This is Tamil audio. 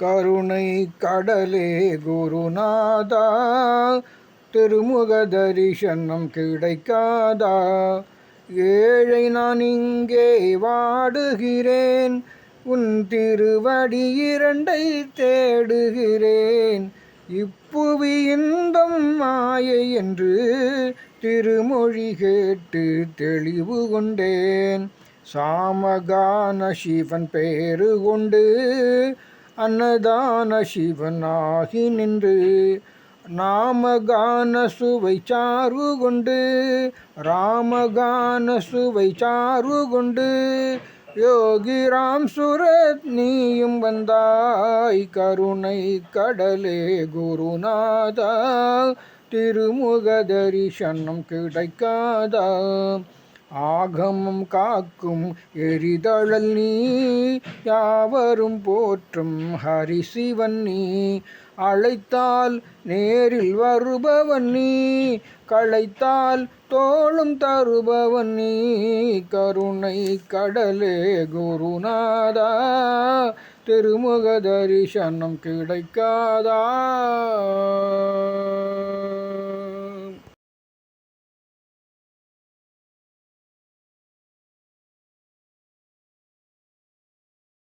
கருணை கடலே குருநாதா, திருமுக தரிசனம் கிடைக்காதா? ஏழை நான் இங்கே வாடுகிறேன், உன் திருவடி இரண்டை தேடுகிறேன். இப்புவி இன்பம் மாயை என்று திருமொழி கேட்டு தெளிவு கொண்டேன். சாமகான சிவன் பேரு கொண்டு அன்னதான சிவனாகி நின்று, நாமகான சுவை சாறு கொண்டு ராமகான சுவை சாறு கொண்டு, யோகிராம் சுரத் நீயும் வந்தாய். கருணை கடலே குருநாதா, திருமுக தரிசனம் கிடைக்காதா? ஆகமம் காக்கும் எரிதழல் நீ, யாவரும் போற்றும் ஹரிசிவன் நீ. அழைத்தால் நேரில் வருபவன் நீ, களைத்தால் தோளும் தருபவன் நீ. கருணை கடலே குருநாதா, திருமுக தரிசனம் கிடைக்காதா?